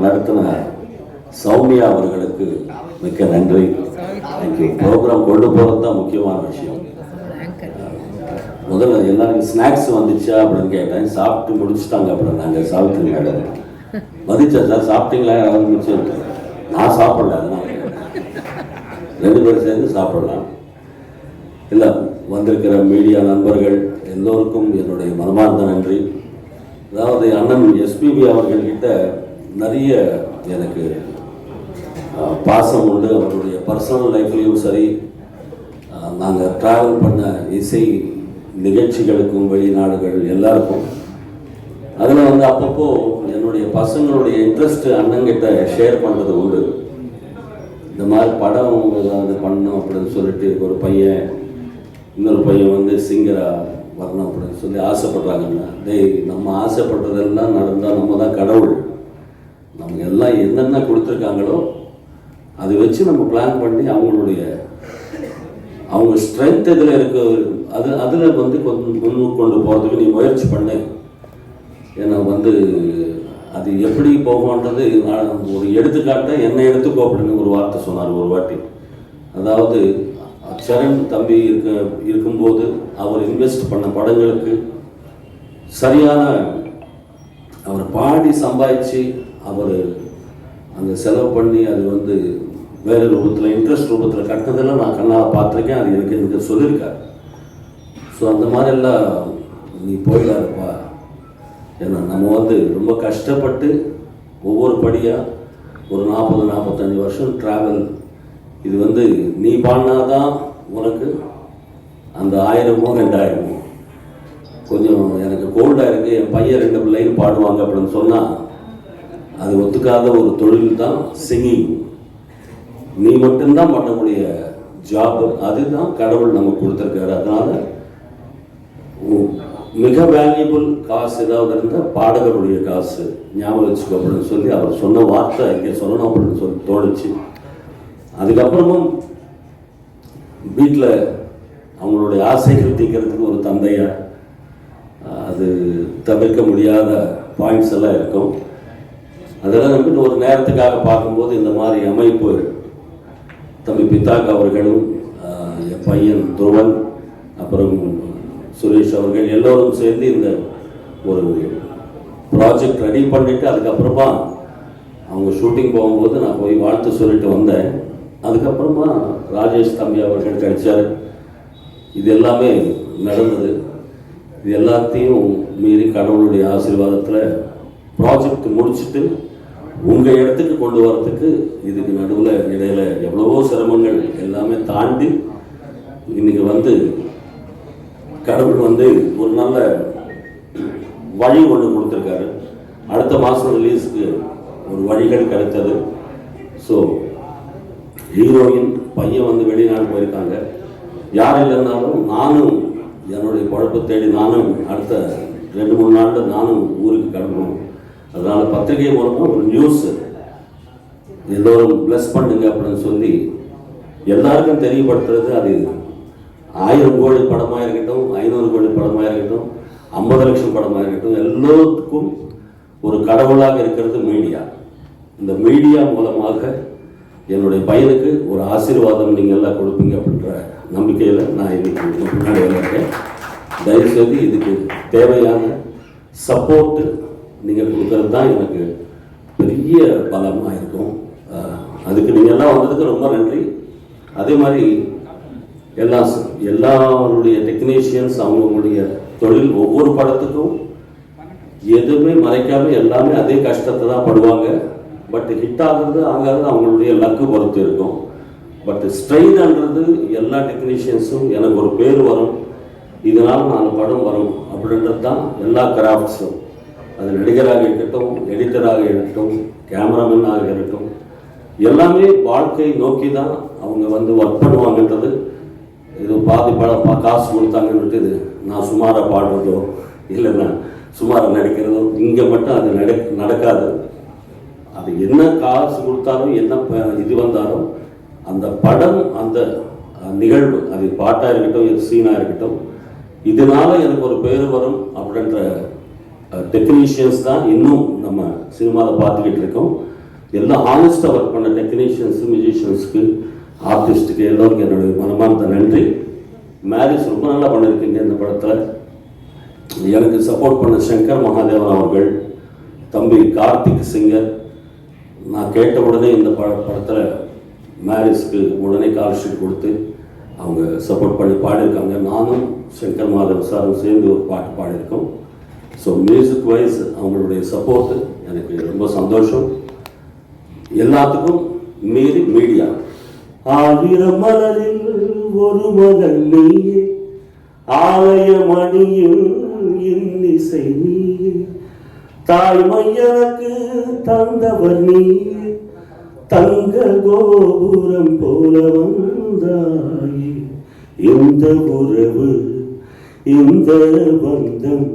நடத்தின சௌமியா அவர்களுக்கு மிக்க நன்றி. தேங்க்யூ. ப்ரோக்ராம் கொண்டு போகிறது தான் முக்கியமான விஷயம். முதல்ல எல்லாருக்கும் ஸ்நாக்ஸ் வந்துச்சா அப்படின்னு கேட்டேன். சாப்பிட்டு முடிச்சுட்டாங்க அப்புறம் நாங்கள் சாப்பிட்டு மேடம் வந்துச்சா சார் சாப்பிட்டீங்களா ஆரம்பிச்சு. நான் சாப்பிடல, அதனால 2 பேரும் சேர்ந்து சாப்பிடலாம். இல்லை, வந்திருக்கிற மீடியா நண்பர்கள் எல்லோருக்கும் என்னுடைய மனமார்ந்த நன்றி. அதாவது அண்ணன் எஸ்பிபி அவர்கள்கிட்ட நிறைய எனக்கு பாசம் உண்டு. அவருடைய பர்சனல் லைஃப்லேயும் சரி, நாங்கள் ட்ராவல் பண்ண இசை நிகழ்ச்சிகளுக்கும் வெளிநாடுகள் எல்லாருக்கும் அதில் வந்து அப்பப்போ என்னுடைய பசங்களுடைய இன்ட்ரெஸ்ட் அண்ணங்கிட்ட ஷேர் பண்ணுறது உண்டு. இந்த மாதிரி படம் ஏதாவது பண்ணணும் அப்படின்னு சொல்லிட்டு ஒரு பையன் இன்னொரு பையன் வந்து சிங்கராக வரணும் அப்படின்னு சொல்லி ஆசைப்படுறாங்கன்னா, டேய் நம்ம ஆசைப்படுறதெல்லாம் நடந்தால் நம்ம தான் கடவுள். நமக்கு எல்லாம் என்னென்ன கொடுத்துருக்காங்களோ அதை வச்சு நம்ம பிளான் பண்ணி அவங்க ஸ்ட்ரென்த் இதில் இருக்க அதில் வந்து கொஞ்சம் முன்னுக்கு கொண்டு போகிறதுக்கு நீ முயற்சி பண்ணு. ஏன்னா வந்து அது எப்படி போகும்ன்றது ஒரு எடுத்துக்காட்ட என்னை எடுத்துக்கோ அப்படின்னு ஒரு வார்த்தை சொன்னார் ஒரு வாட்டி. அதாவது சரண் தம்பி இருக்கும்போது அவர் இன்வெஸ்ட் பண்ண படங்களுக்கு சரியான அவர் பாடி சம்பாதிச்சு அவர் அந்த செலவு பண்ணி அது வந்து வேறு ரூபத்தில் இன்ட்ரெஸ்ட் ரூபத்தில் கட்டினதெல்லாம் நான் கண்ணால் பார்த்துருக்கேன். அது எனக்கு சொல்லியிருக்காரு. ஸோ அந்த மாதிரிலாம் நீ போயிடாதுப்பா. ஏன்னா நம்ம வந்து ரொம்ப கஷ்டப்பட்டு ஒவ்வொரு படியாக ஒரு 40-45 வருஷம் ட்ராவல். இது வந்து நீ பாடினாதான் உனக்கு அந்த 1000மோ 2000மோ. கொஞ்சம் எனக்கு கோல்டாக இருக்குது, என் பையன் 2 லைன் பாடுவாங்க அப்படின்னு சொன்னால் அது ஒத்துக்காத ஒரு தொழில் தான் சிங்கிங். நீ மட்டும்தான் பண்ணக்கூடிய ஜாப். அதுதான் கடவுள் நமக்கு கொடுத்துருக்காரு. அதனால் மிக வேல்யூபிள் காசு ஏதாவது இருந்தால் பாடகருடைய காசு ஞாபகம் வச்சுக்கோ அப்படின்னு சொல்லி அவர் சொன்ன வார்த்தை இங்கே சொல்லணும் அப்படின்னு சொல்லி தோணுச்சு. அதுக்கப்புறமும் வீட்டில் அவங்களுடைய ஆசைகள் தீர்க்கிறதுக்கு ஒரு தந்தையா அது தவிர்க்க முடியாத பாயிண்ட்ஸ் எல்லாம் இருக்கும். அதெல்லாம் வந்து ஒரு நேரத்துக்காக பார்க்கும்போது இந்த மாதிரி அமைப்பு தம்பி பித்தாக் அவர்களும் என் பையன் துருவன் அப்புறம் சுரேஷ் அவர்கள் எல்லோரும் சேர்ந்து இந்த ஒரு ப்ராஜெக்ட் ரெடி பண்ணிவிட்டு அதுக்கப்புறமா அவங்க ஷூட்டிங் போகும்போது நான் போய் வாழ்த்து சொல்லிட்டு வந்தேன். அதுக்கப்புறமா ராஜேஷ் தம்பி அவர்கள் கிடைச்சார். இது எல்லாமே நடந்தது. இது எல்லாத்தையும் மீறி கடவுளுடைய ஆசீர்வாதத்தில் ப்ராஜெக்ட் முடிச்சுட்டு உங்கள் இடத்துக்கு கொண்டு வரத்துக்கு இதுக்கு நடுவில் இடையில் எவ்வளவோ சிரமங்கள் எல்லாமே தாண்டி இன்றைக்கி வந்து கடவுள் வந்து ஒரு நல்ல வழி ஒன்று கொடுத்துருக்காரு. அடுத்த மாதம் ரிலீஸுக்கு ஒரு வழிகள் கிடைத்தது. ஸோ ஹீரோயின் பையன் வந்து வெளிநாடு போயிருக்காங்க. யார் இல்லைன்னாலும் நானும் என்னுடைய குழப்பை தேடி நானும் அடுத்த 2-3 நாளில் நானும் ஊருக்கு கிளம்பணும். அதனால் பத்திரிகை மூலமாக ஒரு நியூஸ் எல்லோரும் ப்ளஸ் பண்ணுங்க அப்படின்னு சொல்லி எல்லாருக்கும் தெரியப்படுத்துறது. அது 1000 கோடி படமாக இருக்கட்டும், 500 கோடி படமாக இருக்கட்டும், 50 லட்சம் படமாக இருக்கட்டும், எல்லோருக்கும் ஒரு கடவுளாக இருக்கிறது மீடியா. இந்த மீடியா மூலமாக என்னுடைய பையனுக்கு ஒரு ஆசீர்வாதம் நீங்கள் எல்லாம் கொடுப்பீங்க அப்படின்ற நம்பிக்கையில் நான் இன்னைக்கு முன்னாடி இருக்கேன். தயவுசெய்து இதுக்கு தேவையான சப்போர்ட்டு நீங்கள் கொடுக்கறது தான் எனக்கு பெரிய பலமாக இருக்கும். அதுக்கு நீங்கள் எல்லாம் வந்ததுக்கு ரொம்ப நன்றி. அதே மாதிரி எல்லாருடைய டெக்னீஷியன்ஸ் அவங்களுடைய தொழில் ஒவ்வொரு படத்துக்கும் எதுவுமே மறைக்காமல் எல்லாமே அதே கஷ்டத்தை தான் படுவாங்க. பட் ஹிட் ஆகிறது ஆகாது அவங்களுடைய லக்கு பொறுத்து இருக்கும். பட் ஸ்ட்ரெயின்ன்றது எல்லா டெக்னீஷியன்ஸும் எனக்கு ஒரு பேர் வரும், இதனால் 4 படம் வரும் அப்படின்றது தான் எல்லா கிராஃப்ட்ஸும். அது நடிகராக இருக்கட்டும், எடிட்டராக இருக்கட்டும், கேமராமேனாக இருக்கட்டும், எல்லாமே வாழ்க்கை நோக்கி தான் அவங்க வந்து ஒர்க் பண்ணுவாங்கன்றது. இது பாதி காசு கொடுத்தாங்கன்னுட்டு இது நான் சுமாராக பாடுறதோ இல்லைன்னா சுமாராக நடிக்கிறதோ இங்கே மட்டும் அது நடக்காது. அது என்ன காசு கொடுத்தாலும் என்ன இது வந்தாலும் அந்த படம் அந்த நிகழ்வு அது பாட்டாக இருக்கட்டும் சீனாக இருக்கட்டும் இதனால் எனக்கு ஒரு பேர் வரும் அப்படின்ற டெக்னீஷியன்ஸ் தான் இன்னும் நம்ம சினிமாவில் பார்த்துக்கிட்டு இருக்கோம். எல்லாம் ஹானஸ்டாக ஒர்க் பண்ண டெக்னீஷியன்ஸு, மியூசிஷியன்ஸுக்கு, ஆர்டிஸ்ட்டுக்கு எல்லோருக்கும் என்னுடைய மனமார்ந்த நன்றி. மேரேஜ் ரொம்ப நல்லா பண்ணியிருக்கீங்க இந்த படத்தில். எனக்கு சப்போர்ட் பண்ண சங்கர் மகாதேவன் அவர்கள், தம்பி கார்த்திக் சிங்கர், நான் கேட்ட உடனே இந்த படத்தில் மேரேஜ்க்கு உடனே கால்ஷீட் கொடுத்து அவங்க சப்போர்ட் பண்ணி பாடியிருக்காங்க. நானும் சங்கர் மகாதேவன் சாரும் சேர்ந்து ஒரு பாட்டு பாடியிருக்கோம். ஸோ மியூசிக் வைஸ் அவங்களுடைய சப்போர்ட்டு எனக்கு ரொம்ப சந்தோஷம். எல்லாத்துக்கும் மீறி மீடியா, ஆயிரம் மலரில் ஒரு மகள் நீயே, ஆலய மணியில் இன்னிசை நீயே, தாய்மையனுக்கு தந்தவர் நீயே, தங்க கோபுரம் போல வந்தாயே, இந்த உறவு இந்த பந்தம்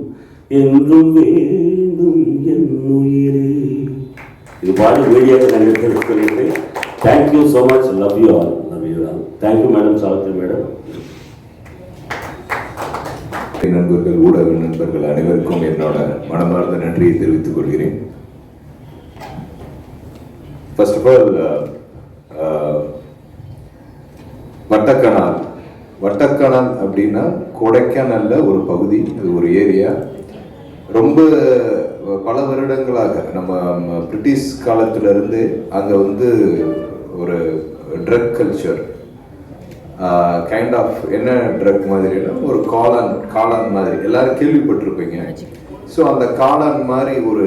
என்றும் வேண்டும் என் உயிரே. இது பாடி மீடியாவுக்கு நன்றி தெரிவித்துக் thank you so much. Love you all. Thank you madam, Savitri madam. நண்பர்கள், ஊடக நண்பர்கள் அனைவருக்கும் என்னோட மனமார்ந்த நன்றியை தெரிவித்துக் கொள்கிறேன். ஃபர்ஸ்ட் ஆஃப் ஆல், வட்டக்கணால் அப்படின்னா கொடைக்கானல்ல ஒரு பகுதி, அது ஒரு ஏரியா. ரொம்ப பல வருடங்களாக நம்ம பிரிட்டிஷ் காலத்திலிருந்து அங்கே வந்து ஒரு ட்ரக் கல்ச்சர், கைண்ட் ஆஃப் என்ன ட்ரக் மாதிரினா ஒரு காளான் மாதிரி எல்லாரும் கேள்விப்பட்டிருப்பீங்க. ஸோ அந்த காளான் மாதிரி ஒரு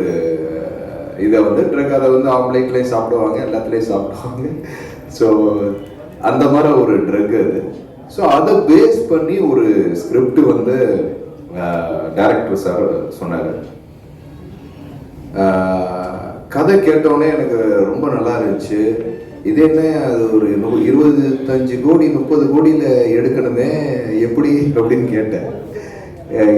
இதை வந்து ட்ரக், அதை வந்து ஆம்லேட்லேயும் சாப்பிடுவாங்க, எல்லாத்துலேயும் சாப்பிடுவாங்க. ஸோ அந்த மாதிரி ஒரு ட்ரக் அது. ஸோ அதை பேஸ் பண்ணி ஒரு ஸ்கிரிப்ட் வந்து டைரக்டர் சார் சொன்னார். கதை கேட்டோடனே எனக்கு ரொம்ப நல்லா இருந்துச்சு. இது என்ன, அது ஒரு 25 கோடி 30 கோடியில் எடுக்கணுமே, எப்படி அப்படின்னு கேட்டேன்.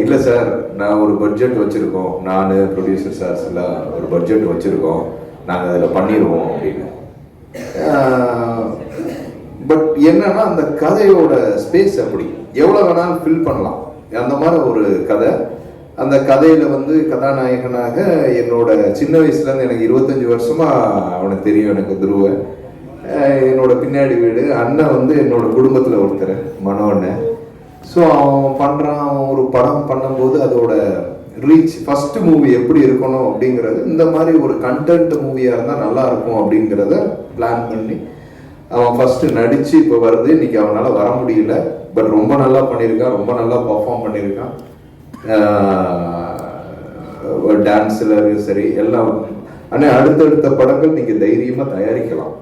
இல்லை சார், நான் ஒரு பட்ஜெட் வச்சுருக்கோம், நான் ப்ரொடியூசர் சார்ஸ் எல்லாம் ஒரு பட்ஜெட் வச்சுருக்கோம், நாங்கள் அதில் பண்ணிடுவோம் அப்படின்னு. பட் என்னன்னா அந்த கதையோட ஸ்பேஸ் அப்படி எவ்வளோ வேணாலும் ஃபில் பண்ணலாம், அந்த மாதிரி ஒரு கதை. அந்த கதையில வந்து கதாநாயகனாக என்னோட சின்ன வயசுலேருந்து, எனக்கு 25 வருஷமா அவனுக்கு தெரியும், எனக்கு துருவ, என்னோட பின்னாடி வீடு அண்ணன் வந்து என்னோட குடும்பத்தில் ஒருத்தர் மனோ அண்ணன். ஸோ அவன் பண்ணுறான், ஒரு படம் பண்ணும்போது அதோட ரீச், ஃபர்ஸ்ட் மூவி எப்படி இருக்கணும் அப்படிங்கிறது, இந்த மாதிரி ஒரு கண்டென்ட் மூவியாக இருந்தால் நல்லா இருக்கும் அப்படிங்கிறத பிளான் பண்ணி அவன் ஃபர்ஸ்ட் நடிச்சு இப்போ வருது. இன்னைக்கு அவனால் வர முடியல, பட் ரொம்ப நல்லா பண்ணியிருக்கான், ரொம்ப நல்லா பர்ஃபார்ம் பண்ணியிருக்கான். டான்ஸில் சரி எல்லாம். ஆனால் அடுத்தடுத்த படங்கள் நீங்கள் தைரியமாக தயாரிக்கலாம்.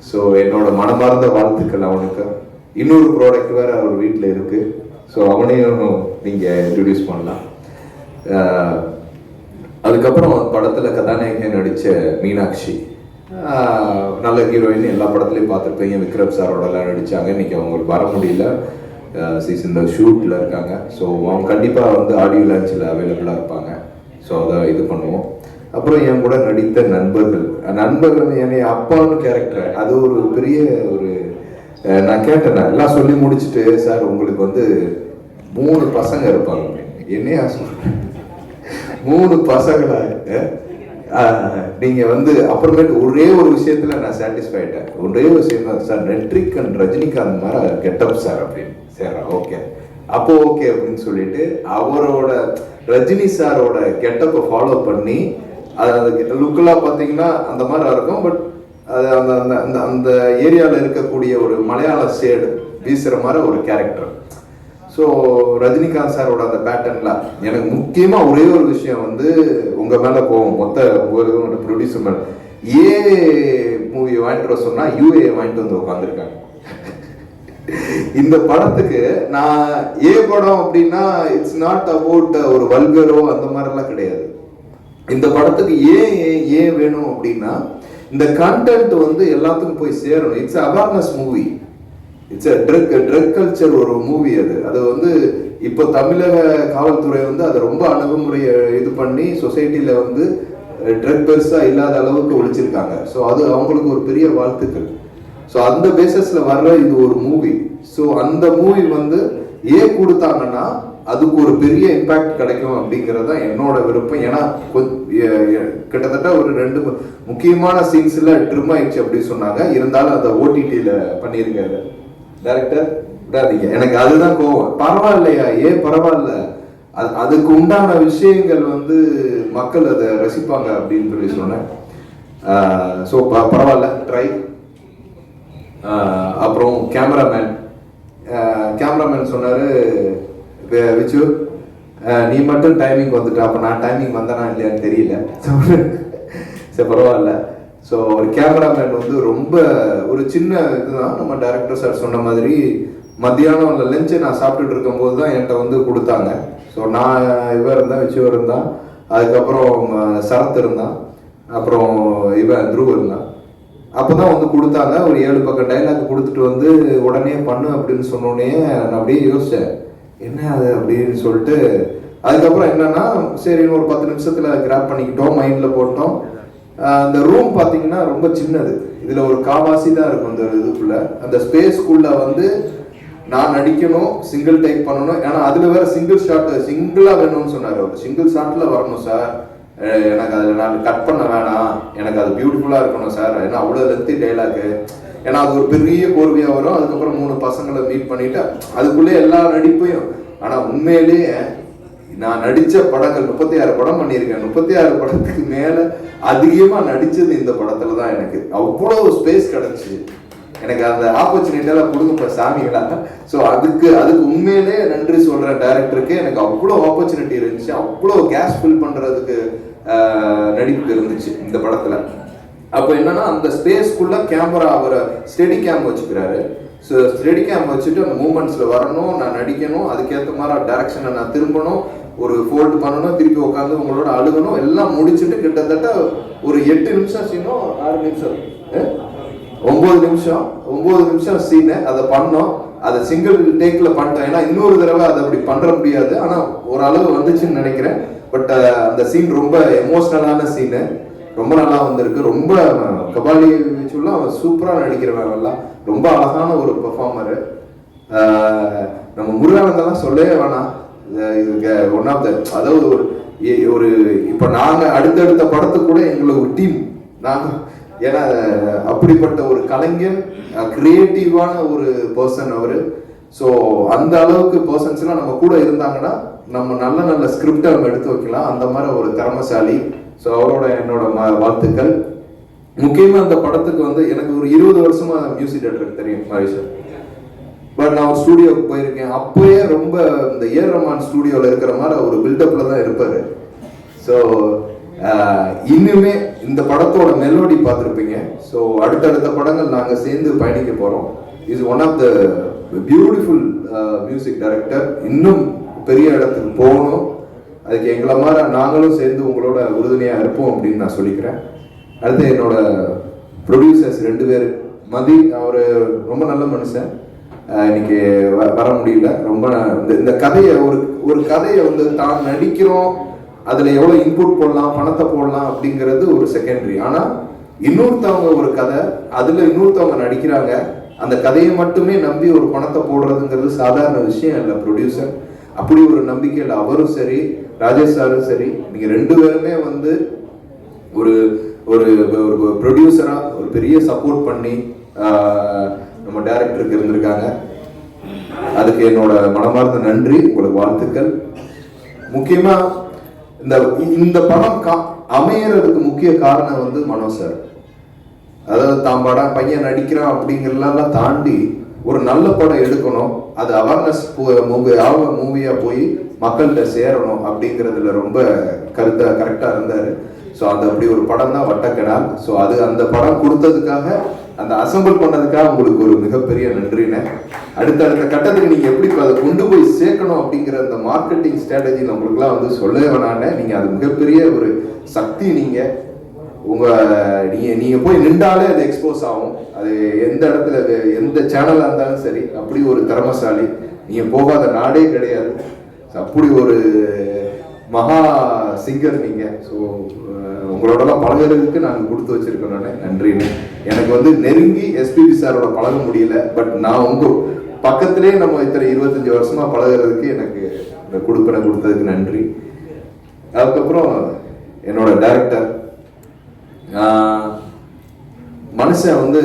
ஸோ என்னோட மனமார்ந்த வாழ்த்துக்கள் அவனுக்கு. இன்னொரு ப்ராடக்ட் வேறு அவர் வீட்டில் இருக்கு. ஸோ அவனையும் நீங்கள் இன்ட்ரடியூஸ் பண்ணலாம். அதுக்கப்புறம் படத்தில் கதாநாயகன் நடித்த மீனாட்சி, நல்ல ஹீரோயின், எல்லா படத்துலையும் பார்த்துருப்பீங்க. விக்ரம் சாரோடலாம் நடித்தாங்க. இன்னைக்கு அவங்களுக்கு வர முடியல, சீசனில் ஷூட்டில் இருக்காங்க. ஸோ அவங்க கண்டிப்பாக வந்து ஆடியோ லான்ச்சில் அவைலபிளாக இருப்பாங்க. ஸோ அதை இது பண்ணுவோம். அப்புறம் என் கூட நடித்த நண்பர்கள் என்னை அப்பான்னு கேரக்டர், அது ஒரு பெரிய ஒரு, நான் கேட்டேன், நான் எல்லாம் சொல்லி முடிச்சுட்டு, சார் உங்களுக்கு வந்து 3 பசங்க இருப்பாங்க. என்னையா சொல்றேன், 3 பசங்களா? நீங்கள் வந்து அப்புறமேட்டு ஒரே ஒரு விஷயத்தில் நான் சாட்டிஸ்ஃபை ஆகிட்டேன். ஒரே விஷயம் தான் சார், நெட்ரிக் அண்ட் ரஜினிகாந்த் மாதிரி கெட்டப் சார் அப்படின்னு. சரி, ஓகே, அப்போ ஓகே அப்படின்னு சொல்லிட்டு அவரோட ரஜினி சாரோட கெட்டப்பை ஃபாலோ பண்ணி, அது லுக்கெல்லாம் பார்த்தீங்கன்னா அந்த மாதிரி இருக்கும். பட் அது அந்த அந்த அந்த ஏரியாவில் இருக்கக்கூடிய ஒரு மலையாள ஷேடு வீசுகிற மாதிரி ஒரு கேரக்டர். ஸோ ரஜினிகாந்த் சாரோட அந்த பேட்டர்ன்லாம் எனக்கு முக்கியமாக ஒரே ஒரு விஷயம் வந்து, உங்கள் மேலே போவோம் மொத்த உங்களோட ப்ரொடியூசர் மேலே. மூவியை வாங்கிட்டு வர சொன்னால் யூஏ வாங்கிட்டு வந்து உட்காந்துருக்காங்க. இந்த படத்துக்கு நான் படம் அப்படின்னா இட்ஸ் நாட் அபவுட் ஒரு வல்கரோ அந்த மாதிரிலாம் கிடையாது. இந்த படத்துக்கு ஏன் வேணும் அப்படின்னா, இந்த கண்டென்ட் வந்து எல்லாத்துக்கும் போய் சேரணும். It's awareness movie, it's drug culture ஒரு மூவி. அது வந்து இப்போ தமிழக காவல்துறை வந்து அதை ரொம்ப அணுகுமுறையை இது பண்ணி சொசைட்டியில் வந்து ட்ரக் பெருசாக இல்லாத அளவுக்கு ஒழிச்சிருக்காங்க. ஸோ அது அவங்களுக்கு ஒரு பெரிய வாழ்த்துக்கள். ஸோ அந்த பேசஸில் வர்ற இது ஒரு மூவி. ஸோ அந்த மூவி வந்து கொடுத்தாங்கன்னா அதுக்கு ஒரு பெரிய இம்பாக்ட் கிடைக்கும் அப்படிங்கிறது தான் என்னோட விருப்பம். ஏன்னா கிட்டத்தட்ட ஒரு 2 முக்கியமான சீன்ஸ்ல ட்ரிம் ஆயிடுச்சு அப்படி சொன்னாங்க. இருந்தாலும் அதை ஓடிடியில பண்ணியிருக்காரு டைரக்டர். விடாதீங்க, எனக்கு அதுதான் கோவம். பரவாயில்லையா, ஏன் பரவாயில்ல, அதுக்கு உண்டான விஷயங்கள் வந்து மக்கள் அதை ரசிப்பாங்க அப்படின்னு சொல்லி சொன்னேன். ஸோ பரவாயில்ல, ட்ரை. அப்புறம் கேமராமேன் சொன்னாரு, விச்சு நீ மட்டும் டைமிங் வந்துட்ட, அப்போ நான் டைமிங் வந்தேனா இல்லையான்னு தெரியல. சரி பரவாயில்ல. ஸோ ஒரு கேமராமேன் வந்து ரொம்ப ஒரு சின்ன இதுதான். நம்ம டைரக்டர் சார் சொன்ன மாதிரி மத்தியானம் லஞ்சை நான் சாப்பிட்டுட்டு இருக்கும்போது தான் என்கிட்ட வந்து கொடுத்தாங்க. ஸோ நான் இவன் இருந்தான், விச்சு இருந்தான், அதுக்கப்புறம் சரத் இருந்தான், அப்புறம் இவன் துருவ் இருந்தான். அப்போ தான் வந்து கொடுத்தாங்க. ஒரு 7 பக்கம் டைலாக் கொடுத்துட்டு வந்து உடனே பண்ணு அப்படின்னு சொன்னோடனே நான் அப்படியே யோசித்தேன், என்ன அது அப்படின்னு சொல்லிட்டு. அதுக்கப்புறம் என்னன்னா, சரி ஒரு 10 நிமிஷத்தில் கிராப் பண்ணிக்கிட்டோம், மைண்டில் போட்டோம். அந்த ரூம் பார்த்தீங்கன்னா ரொம்ப சின்னது. இதில் ஒரு காவாசி தான் இருக்கும் அந்த இதுக்குள்ள. அந்த ஸ்பேஸ்க்குள்ள வந்து நான் நடிக்கணும், சிங்கிள் டேக் பண்ணணும். ஏன்னா அதில் வேற சிங்கிளாக வேணும்னு சொன்னார். அவர் சிங்கிள் ஷாட்டில் வரணும் சார், எனக்கு அதில் நான் கட் பண்ண வேணாம், எனக்கு அது பியூட்டிஃபுல்லாக இருக்கணும் சார். ஏன்னா அவ்வளோ லென்த்தி டைலாக்கு. ஏன்னா அது ஒரு பெரிய கோர்வையாக வரும். அதுக்கப்புறம் 3 பசங்களை மீட் பண்ணிட்டு அதுக்குள்ளே எல்லா நடிப்பையும். ஆனால் உண்மையிலேயே நான் நடித்த படங்கள் 36 படம் பண்ணியிருக்கேன். 36 படத்துக்கு மேலே அதிகமாக நடித்தது இந்த படத்தில் தான். எனக்கு அவ்வளோ ஸ்பேஸ் கிடச்சி, எனக்கு அந்த ஆப்பர்ச்சுனிட்டியெல்லாம் கொடுங்க சாமிகளா. ஸோ அதுக்கு உண்மையிலே நன்றி சொல்கிறேன் டைரக்டருக்கு. எனக்கு அவ்வளோ ஆப்பர்ச்சுனிட்டி இருந்துச்சு, அவ்வளோ கேஸ் ஃபில் பண்ணுறதுக்கு நடிப்பு இருந்துச்சு இந்த படத்தில். அப்போ என்னன்னா, அந்த ஸ்பேஸ்க்குள்ள கேமரா அவர் ஸ்டெடி கேம் வச்சுக்கிறாரு. ஸோ ஸ்டெடி கேம் வச்சுட்டு அந்த மூமெண்ட்ஸில் வரணும், நான் நடிக்கணும், அதுக்கேற்ற மாதிரி டைரக்ஷனை நான் திரும்பணும், ஒரு ஃபோல்டு பண்ணணும், திருப்பி உட்காந்து உங்களோட அழுகணும், எல்லாம் முடிச்சுட்டு கிட்டத்தட்ட ஒரு 8 நிமிஷம் சீனோ 6 நிமிஷம் 9 நிமிஷம் சீனு அதை பண்ணோம். அதை சிங்கிள் டேக்ல பண்ணிட்டோம். ஏன்னா இன்னொரு தடவை அதை அப்படி பண்ண முடியாது. ஆனால் ஓரளவு வந்துச்சுன்னு நினைக்கிறேன். பட் அந்த சீன் ரொம்ப எமோஷ்னலான சீனு, ரொம்ப நல்லா வந்திருக்கு. ரொம்ப கபாலி விச்சுலாம் அவன் சூப்பராக நடிக்கிறவன், எல்லாம் ரொம்ப அழகான ஒரு பெர்ஃபார்மரு. நம்ம முருகானந்தெல்லாம் சொல்லவே வேணாம். இது ஒன் ஆஃப் த, அதாவது ஒரு இப்போ நாங்கள் அடுத்தடுத்த படத்துக்கு கூட எங்களை ஒரு டீம் நாங்கள், ஏன்னா அப்படிப்பட்ட ஒரு கலைஞன், கிரியேட்டிவான ஒரு பர்சன் அவர். ஸோ அந்த அளவுக்கு பர்சன்ஸ்லாம் நம்ம கூட இருந்தாங்கன்னா நம்ம நல்ல நல்ல ஸ்கிரிப்டை நம்ம எடுத்து வைக்கலாம். அந்த மாதிரி ஒரு திறமைசாலி. ஸோ அவரோட என்னோட வாழ்த்துக்கள். முக்கியமாக அந்த படத்துக்கு வந்து எனக்கு ஒரு 20 வருஷமா மியூசிக் டைரக்டருக்கு தெரியும் ஹரிஷ். பட் நான் ஒரு ஸ்டூடியோவுக்கு போயிருக்கேன். அப்போயே ரொம்ப இந்த ஏர் ரஹ்மான் ஸ்டூடியோவில் இருக்கிற மாதிரி ஒரு பில்டப்பில் தான் இருப்பார். ஸோ இன்னுமே இந்த படத்தோட மெலோடி பார்த்துருப்பீங்க. ஸோ அடுத்தடுத்த படங்கள் நாங்கள் சேர்ந்து பயணிக்க போகிறோம். Is one of the beautiful music director. இன்னும் பெரிய இடத்துக்கு போகணும். அதுக்கு எங்களை மாதிரி நாங்களும் சேர்ந்து உங்களோட உறுதுணையாக இருப்போம் அப்படின்னு நான் சொல்லிக்கிறேன். அடுத்து என்னோட ப்ரொடியூசர்ஸ் 2 பேர். மதி, அவர் ரொம்ப நல்ல மனுஷன், இன்னைக்கு வர முடியல. ரொம்ப இந்த கதையை ஒரு கதையை வந்து தான் நடிக்கிறோம், அதில் எவ்வளோ இன்புட் போடலாம், பணத்தை போடலாம் அப்படிங்கிறது ஒரு செகண்டரி. ஆனால் இன்னொருத்தவங்க ஒரு கதை, அதில் இன்னொருத்தவங்க நடிக்கிறாங்க, அந்த கதையை மட்டுமே நம்பி ஒரு பணத்தை போடுறதுங்கிறது சாதாரண விஷயம் இல்லை. ப்ரொடியூசர் அப்படி ஒரு நம்பிக்கையில் அவரும் சரி, ராஜேஷ் சாரும் சரி, நீங்கள் 2 பேருமே வந்து ஒரு ஒரு ப்ரொடியூசராக ஒரு பெரிய சப்போர்ட் பண்ணி நம்ம டைரக்டருக்கு இருந்திருக்காங்க. அதுக்கு என்னோட மனமார்ந்த நன்றி, உங்களுக்கு வாழ்த்துக்கள். முக்கியமாக இந்த படம் அமையறதுக்கு முக்கிய காரணம் வந்து மனோஜ் சார். அதாவது தான் படம் பையன் நடிக்கிறான் அப்படிங்கிறதெல்லாம் தாண்டி ஒரு நல்ல படம் எடுக்கணும், அது அவேர்னஸ் மூவியாக போய் மக்கள்கிட்ட சேரணும் அப்படிங்கிறதுல ரொம்ப கரெக்டாக இருந்தார். ஸோ அது அப்படி ஒரு படம் தான் வட்டக்கெடால். ஸோ அந்த படம் கொடுத்ததுக்காக, அந்த அசம்பிள் பண்ணதுக்காக உங்களுக்கு ஒரு மிகப்பெரிய நன்றின்னு. அடுத்த கட்டத்துக்கு நீங்கள் எப்படி அதை கொண்டு போய் சேர்க்கணும் அப்படிங்கிற அந்த மார்க்கெட்டிங் ஸ்ட்ராட்டஜியில் உங்களுக்குலாம் வந்து சொல்லவே வேணான்னு. நீங்கள் அது மிகப்பெரிய ஒரு சக்தி. நீங்கள் போய் நின்றாலே அது எக்ஸ்போஸ் ஆகும். அது எந்த இடத்துல எந்த சேனலாக இருந்தாலும் சரி, அப்படி ஒரு திறமைசாலி. நீங்கள் போகாத நாடே கிடையாது. அப்படி ஒரு மகா சிங்கர் நீங்கள். ஸோ உங்களோடலாம் பழகிறதுக்கு நாங்கள் கொடுத்து வச்சிருக்கோம். நான் நன்றின்னு. எனக்கு வந்து நெருங்கி எஸ்பிபி சாரோட பழக முடியல. பட் நான் உங்கள் பக்கத்திலே நம்ம இத்தனை 25 வருஷமா பழகிறதுக்கு எனக்கு இந்த கொடுப்பனை கொடுத்ததுக்கு நன்றி. அதுக்கப்புறம் என்னோட டைரக்டர் மனுஷன் வந்து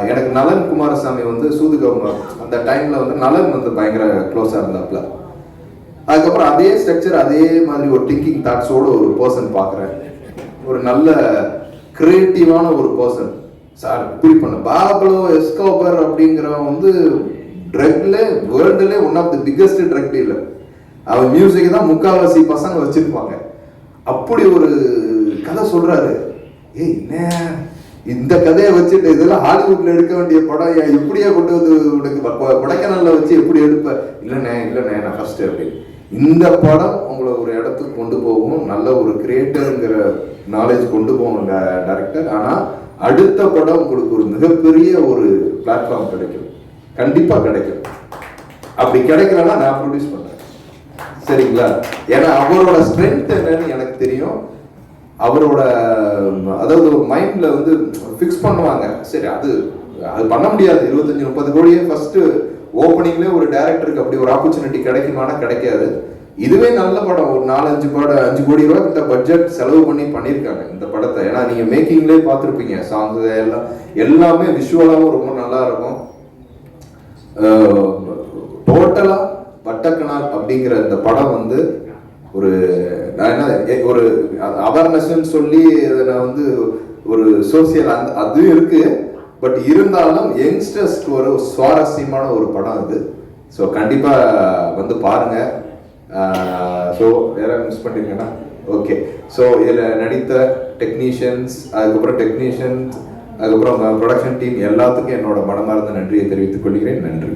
எனக்கு நலன் குமாரசாமி வந்து சூதுகவர்மா அந்த டைம்ல வந்து நலன் வந்து பயங்கர க்ளோஸா இருந்தாப்ல. அதுக்கப்புறம் அதே ஸ்ட்ரக்சர் அதே மாதிரி ஒரு திங்கிங் தாட்ஸோட ஒரு பர்சன் பார்க்குறேன். ஒரு நல்ல கிரியேட்டிவான ஒரு பர்சன். சார் இப்படி பண்ண பாப்லோ எஸ்கோபர் அப்படிங்கிறவன் வந்து ட்ரக்ல வேர்ல்டுலே one of the biggest drug dealer. அவன் மியூசிக் தான் முக்கால்வாசி பசங்க வச்சிருப்பாங்க. அப்படி ஒரு கதை சொல்றாரு. ஏய் என்ன இந்த கதையை வச்சுட்டு இதெல்லாம் ஹாலிவுட்ல எடுக்க வேண்டிய படம் எப்படியா கொண்டு வந்து உனக்கு கொடைக்கானல்ல வச்சு எப்படி எடுப்ப? இல்லைண்ணே நான் ஃபர்ஸ்ட் அப்படின்னு. இந்த படம் உங்களை ஒரு இடத்துக்கு கொண்டு போகும், நல்ல ஒரு கிரியேட்டருங்கிற நாலேஜ் கொண்டு போகும் டைரக்டர். ஆனா அடுத்த படம் உங்களுக்கு ஒரு மிகப்பெரிய ஒரு பிளாட்ஃபார்ம் கிடைக்கும், கண்டிப்பா கிடைக்கும். அப்படி கிடைக்கலன்னா நான் ப்ரொடியூஸ் பண்றேன், சரிங்களா? ஏன்னா அவரோட ஸ்ட்ரென்த் என்னன்னு எனக்கு தெரியும். அவரோட அதாவது ஒரு மைண்ட்ல வந்து ஃபிக்ஸ் பண்ணுவாங்க. சரி அது பண்ண முடியாது. 25-30 கோடியே ஃபர்ஸ்ட் ஓப்பனிங்ல ஒரு டைரக்டருக்கு அப்படி ஒரு ஆப்பர்ச்சுனிட்டி கிடைக்குமானா கிடைக்காது. இதுவே நல்ல படம், ஒரு 4-5 படம் 5 கோடி ரூபாய் கிட்ட பட்ஜெட் செலவு பண்ணி பண்ணியிருக்காங்க இந்த படத்தை. ஏன்னா நீங்க மேக்கிங்லேயே பார்த்துருப்பீங்க, சாங்ஸ் எல்லாமே விஷுவலாகவும் ரொம்ப நல்லா இருக்கும். டோட்டலா வட்டக்கனால் அப்படிங்கிற இந்த படம் வந்து ஒரு நான் என்ன ஒரு அவேர்னஸ்ன்னு சொல்லி நான் வந்து ஒரு சோசியல் அதுவும் இருக்கு. பட் இருந்தாலும் யங்ஸ்டர்ஸ்க்கு ஒரு சுவாரஸ்யமான ஒரு படம் இது. ஸோ கண்டிப்பா வந்து பாருங்க. ஸோ வேற மிஸ் பண்ணிருக்கேன்னா ஓகே. ஸோ இதில் நடித்த டெக்னீஷியன்ஸ், அதுக்கப்புறம் ப்ரொடக்ஷன் டீம் எல்லாத்துக்கும் என்னோட மனமார்ந்த நன்றியை தெரிவித்துக் கொள்கிறேன். நன்றி.